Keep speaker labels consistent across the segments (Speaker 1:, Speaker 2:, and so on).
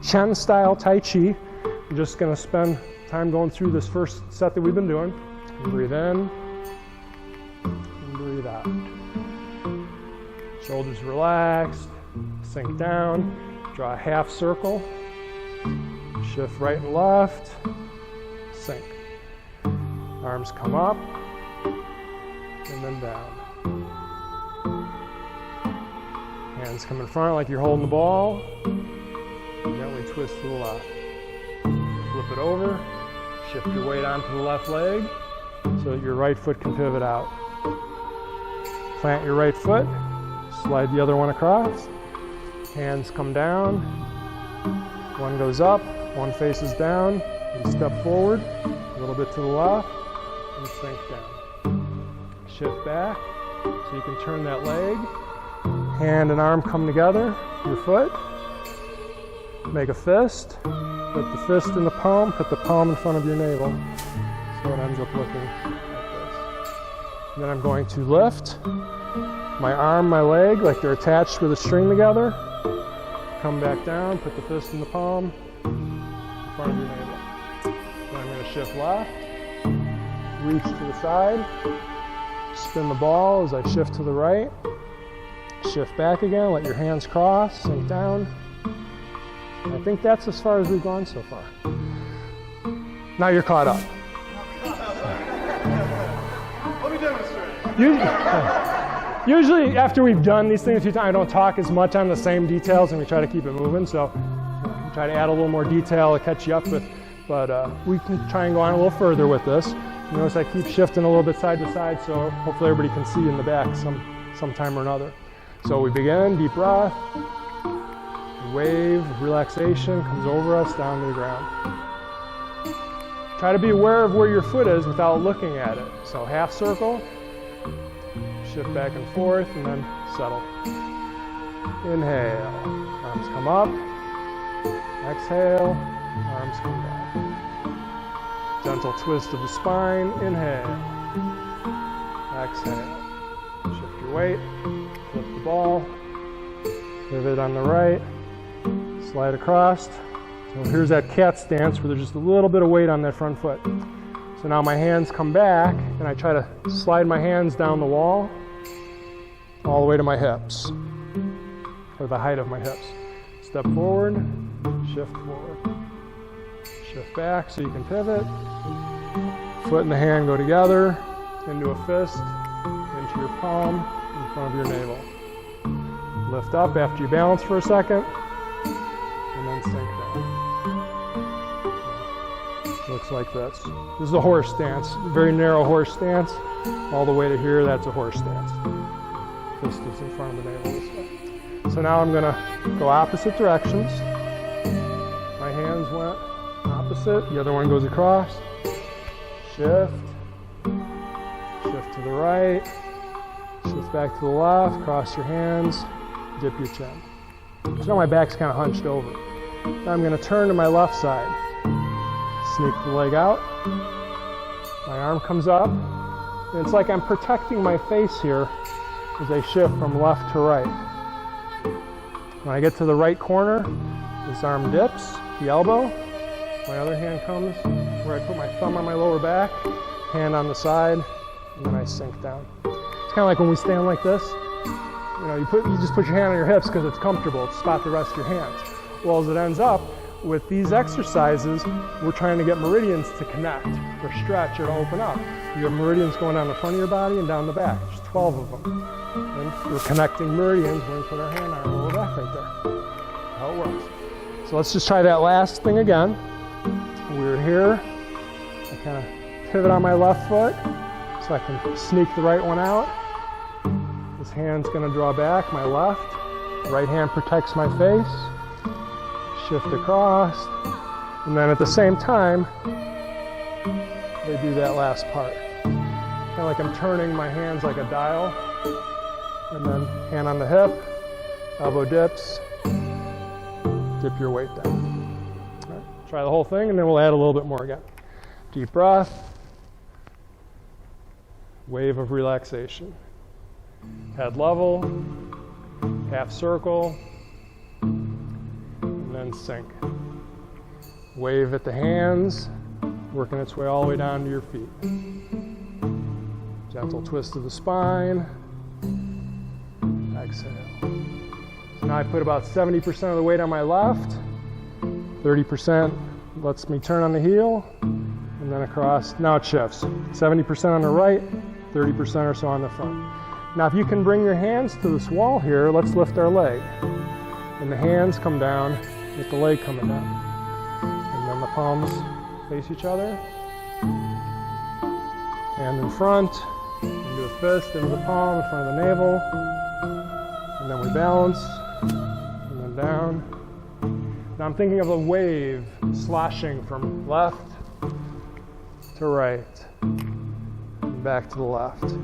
Speaker 1: Chen style Tai Chi. I'm just going to spend time going through this first set that we've been doing. Breathe in and breathe out. Shoulders relaxed, sink down, draw a half circle, shift right and left, sink. Arms come up and then down. Hands come in front like you're holding the ball. Gently twist to the left. Flip it over, shift your weight onto the left leg so that your right foot can pivot out. Plant your right foot, slide the other one across. Hands come down, one goes up, one faces down. You step forward, a little bit to the left, and sink down. Shift back so you can turn that leg. Hand and arm come together, your foot. Make a fist. Put the fist in the palm, put the palm in front of your navel. So it ends up looking like this. And then I'm going to lift my arm, my leg, like they're attached with a string together. Come back down, put the fist in the palm, in front of your navel. Then I'm going to shift left, reach to the side, spin the ball as I shift to the right, shift back again, let your hands cross, sink down. I think that's as far as we've gone so far. Now you're caught up.
Speaker 2: Let me demonstrate.
Speaker 1: Usually after we've done these things a few times, I don't talk as much on the same details and we try to keep it moving. So we try to add a little more detail to catch you up with, but we can try and go on a little further with this. You notice I keep shifting a little bit side to side, so hopefully everybody can see in the back sometime or another. So we begin, deep breath. Wave of relaxation comes over us down to the ground. Try to be aware of where your foot is without looking at it. So half circle, shift back and forth, and then settle. Inhale, arms come up. Exhale, arms come down. Gentle twist of the spine, inhale. Exhale. Shift your weight, flip the ball, pivot on the right. Slide across. So here's that cat stance where there's just a little bit of weight on that front foot. So now my hands come back and I try to slide my hands down the wall all the way to my hips, or the height of my hips. Step forward, shift forward. Shift back so you can pivot. Foot and the hand go together into a fist, into your palm, in front of your navel. Lift up after you balance for a second. And then sink down. Looks like this. This is a horse stance, very narrow horse stance. All the way to here, that's a horse stance. Fist is in front of the navel this way. So now I'm going to go opposite directions. My hands went opposite, the other one goes across. Shift. Shift to the right. Shift back to the left, cross your hands, dip your chin. So now my back's kind of hunched over. Now I'm going to turn to my left side. Sneak the leg out. My arm comes up. And it's like I'm protecting my face here as I shift from left to right. When I get to the right corner, this arm dips, the elbow. My other hand comes where I put my thumb on my lower back, hand on the side, and then I sink down. It's kind of like when we stand like this. You know, you just put your hand on your hips because it's comfortable. It's a spot to rest your hands. Well, as it ends up, with these exercises, we're trying to get meridians to connect, or stretch, or to open up. You have meridians going down the front of your body and down the back. There's 12 of them. And we're connecting meridians when we put our hand on our lower back right there. How it works. So let's just try that last thing again. We're here. I kind of pivot on my left foot so I can sneak the right one out. This hand's going to draw back, my left. Right hand protects my face. Shift across. And then at the same time, they do that last part. Kind of like I'm turning my hands like a dial. And then hand on the hip, elbow dips, dip your weight down. All right, try the whole thing and then we'll add a little bit more again. Deep breath. Wave of relaxation. Head level, half circle, and and then sink. Wave at the hands, working its way all the way down to your feet. Gentle twist of the spine. Exhale. So now I put about 70% of the weight on my left, 30% lets me turn on the heel, and then across. Now it shifts. 70% on the right, 30% or so on the front. Now if you can bring your hands to this wall here, let's lift our leg. And the hands come down with the leg coming down. And then the palms face each other. Hand in front, into a fist, into the palm, in front of the navel. And then we balance, and then down. Now I'm thinking of a wave sloshing from left to right, and back to the left.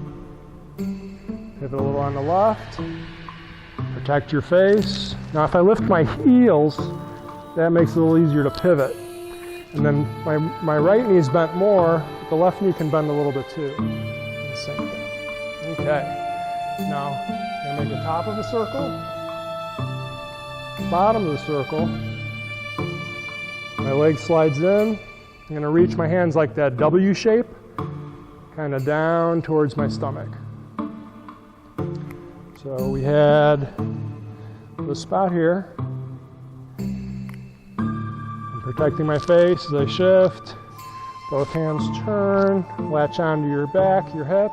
Speaker 1: Pivot a little on the left, protect your face. Now if I lift my heels, that makes it a little easier to pivot. And then my right knee's bent more, but the left knee can bend a little bit too. And sink down. Okay, now I'm gonna make the top of the circle, bottom of the circle. My leg slides in. I'm gonna reach my hands like that W shape, kind of down towards my stomach. So we had the spot here. I'm protecting my face as I shift. Both hands turn, latch onto your back, your hip.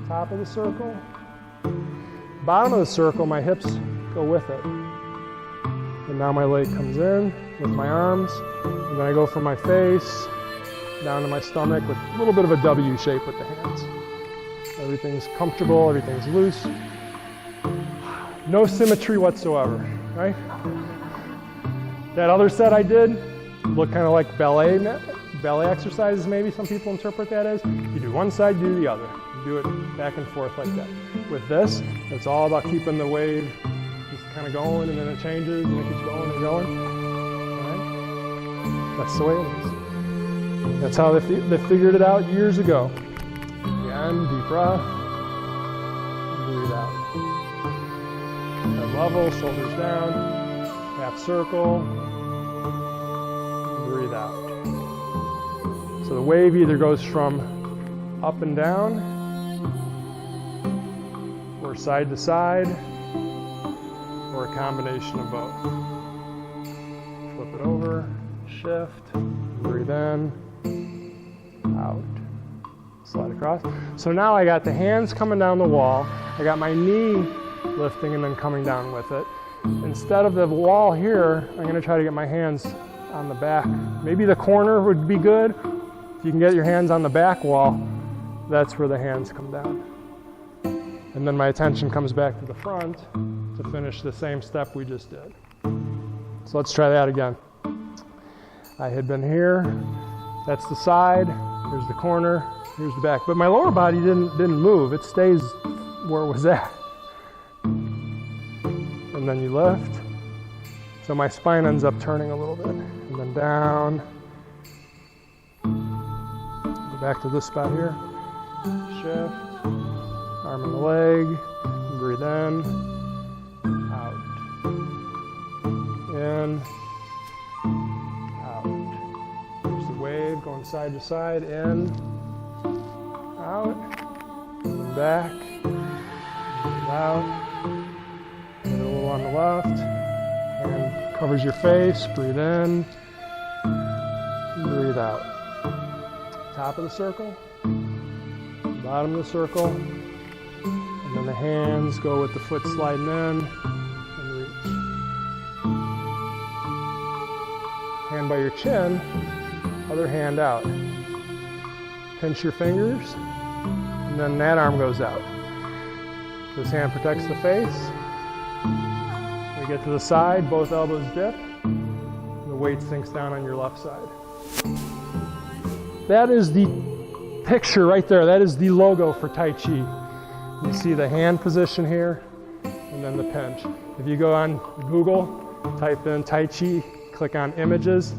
Speaker 1: Top of the circle. Bottom of the circle, my hips go with it. And now my leg comes in with my arms. And then I go from my face down to my stomach with a little bit of a W shape with the hands. Everything's comfortable, everything's loose. No symmetry whatsoever, right? That other set I did looked kind of like ballet exercises, maybe some people interpret that as. You do one side, you do the other. You do it back and forth like that. With this, it's all about keeping the wave just kind of going, and then it changes, and it keeps going and going. All right? That's the way it is. That's how they figured it out years ago. Again, deep breath, breathe out. Head level, shoulders down, half circle, breathe out. So the wave either goes from up and down, or side to side, or a combination of both. Flip it over, shift, breathe in, out. Slide across. So now I got the hands coming down the wall. I got my knee lifting and then coming down with it. Instead of the wall here, I'm going to try to get my hands on the back. Maybe the corner would be good. If you can get your hands on the back wall, that's where the hands come down. And then my attention comes back to the front to finish the same step we just did. So let's try that again. I had been here. That's the side. Here's the corner. Here's the back. But my lower body didn't move. It stays where it was at. And then you lift. So my spine ends up turning a little bit. And then down. Go back to this spot here. Shift. Arm and the leg. Breathe in. Out. In. Out. There's the wave going side to side. In. Out, and back, and out, and a little on the left, and covers your face, breathe in, breathe out. Top of the circle, bottom of the circle, and then the hands go with the foot sliding in, and reach. Hand by your chin, other hand out. Pinch your fingers, and then that arm goes out. This hand protects the face. We get to the side, both elbows dip, and the weight sinks down on your left side. That is the picture right there. That is the logo for Tai Chi. You see the hand position here, and then the pinch. If you go on Google, type in Tai Chi, click on images,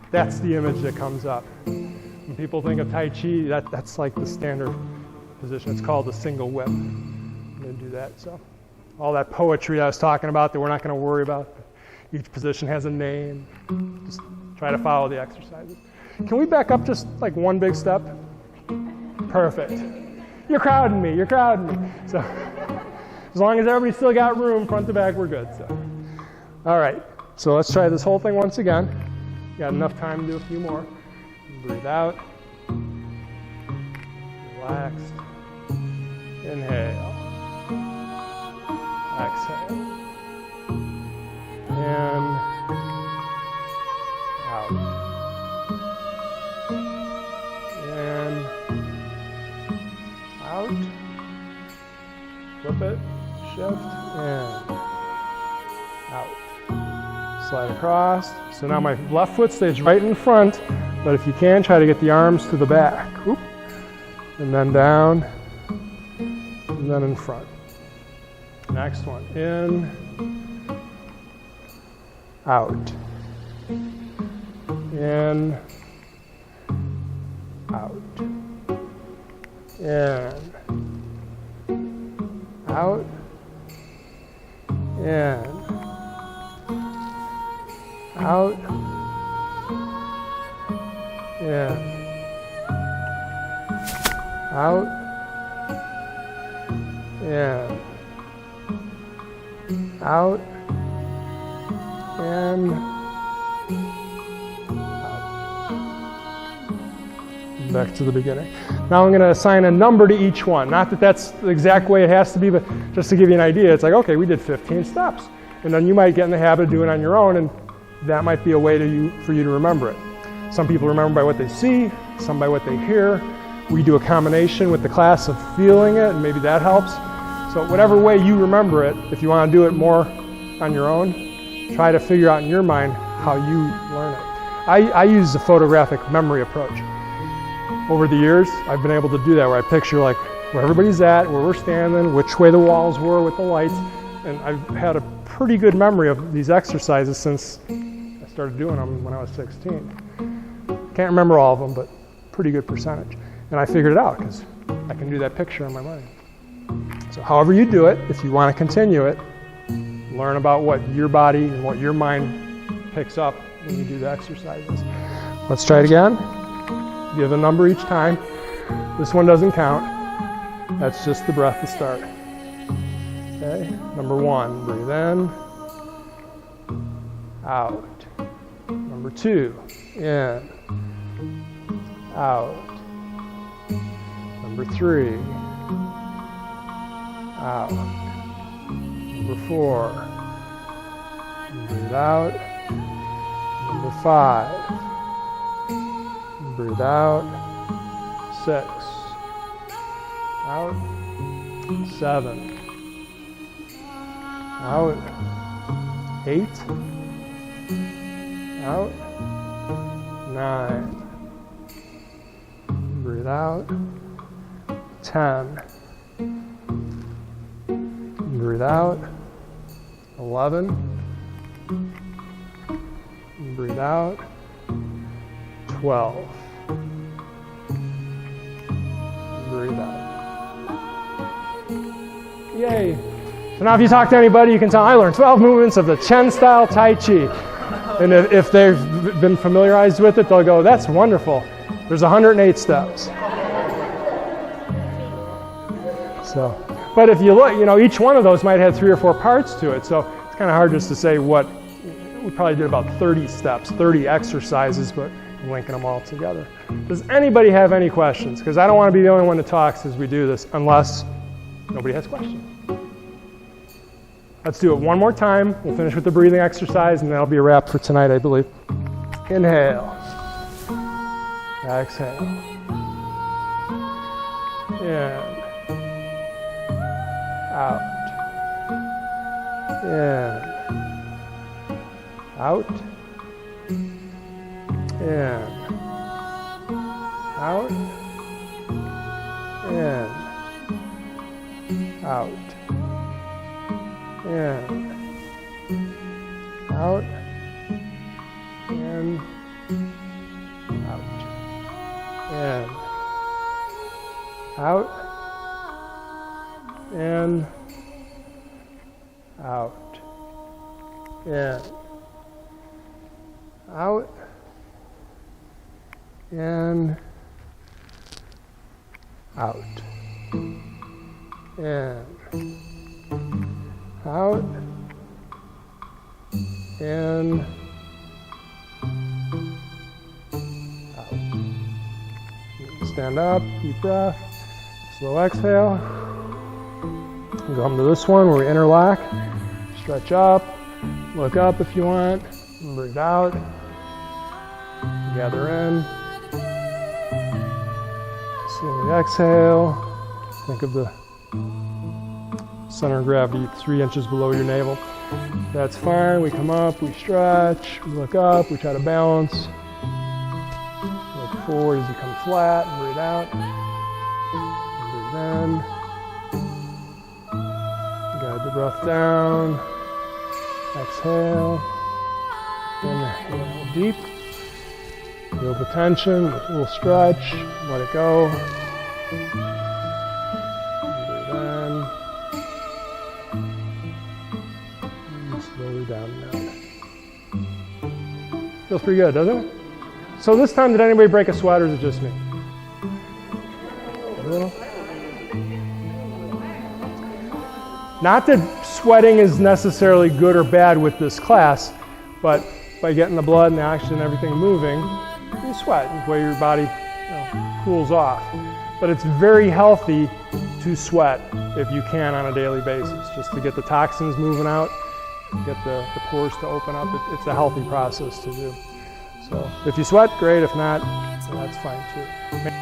Speaker 1: that's the image that comes up. When people think of Tai Chi, that's like the standard position. It's called a single whip. I'm going to do that. So all that poetry I was talking about that we're not going to worry about, Each position has a name. Just try to follow the exercises. Can we back up just like one big step? Perfect. You're crowding me, you're crowding me. So as long as everybody's still got room front to back, we're good. So. All right, so let's try this whole thing once again. Got enough time to do a few more. Breathe out. Relaxed. Inhale. Exhale. In. Out. In. Out. Flip it. Shift. In. Out. Slide across. So now my left foot stays right in front, but if you can, try to get the arms to the back. Oop. And then down. And then in front. Next one, in, out, in, out, in, out, in, out, in, out, in. Out and out. Back to the beginning. Now I'm going to assign a number to each one. Not that that's the exact way it has to be, but just to give you an idea, it's like, okay, we did 15 steps. And then you might get in the habit of doing it on your own, and that might be a way for you to remember it. Some people remember by what they see, some by what they hear. We do a combination with the class of feeling it, and maybe that helps. So whatever way you remember it, if you want to do it more on your own, try to figure out in your mind how you learn it. I use the photographic memory approach. Over the years, I've been able to do that, where I picture like where everybody's at, where we're standing, which way the walls were with the lights, and I've had a pretty good memory of these exercises since I started doing them when I was 16. Can't remember all of them, but pretty good percentage. And I figured it out because I can do that picture in my mind. So however you do it, if you want to continue it, learn about what your body and what your mind picks up when you do the exercises. Let's try it again. Give a number each time. This one doesn't count. That's just the breath to start. Okay, number 1, breathe in, out. Number 2, in, out. Number 3, out. Number 4, breathe out. Number 5, breathe out. 6, out. 7, out. 8, out. 9, breathe out. 10, breathe out. 11, breathe out. 12, breathe out. Yay! So now if you talk to anybody, you can tell I learned 12 movements of the Chen style Tai Chi. And if they've been familiarized with it, they'll go, that's wonderful. There's 108 steps. So, but if you look, each one of those might have 3 or 4 parts to it. So it's kind of hard just to say what, we probably did about 30 steps, 30 exercises, but linking them all together. Does anybody have any questions? Because I don't want to be the only one that talks as we do this, unless nobody has questions. Let's do it one more time. We'll finish with the breathing exercise, and that'll be a wrap for tonight, I believe. Inhale. Exhale. In. Out. In. Out. In. Out. In. Out. In, out, in, out, in, out, in, out, in, out, in, out, in, out, in, out. Stand up, deep breath, slow exhale. Come to this one where we interlock, stretch up, look up if you want, and breathe out, gather in, slowly exhale. Think of the center of gravity 3 inches below your navel. That's fine. We come up, we stretch, we look up, we try to balance. Look forward as you come flat, and breathe out. And breathe in. Guide the breath down. Exhale. Inhale deep. Feel the tension, a little stretch, let it go. Breathe in. And slowly down and out. Feels pretty good, doesn't it? So this time, did anybody break a sweat or is it just me? A little? Not that sweating is necessarily good or bad with this class, but by getting the blood and the oxygen and everything moving, you sweat, the way your body cools off. But it's very healthy to sweat if you can on a daily basis, just to get the toxins moving out, get the pores to open up. It's a healthy process to do. So if you sweat, great. If not, that's fine too.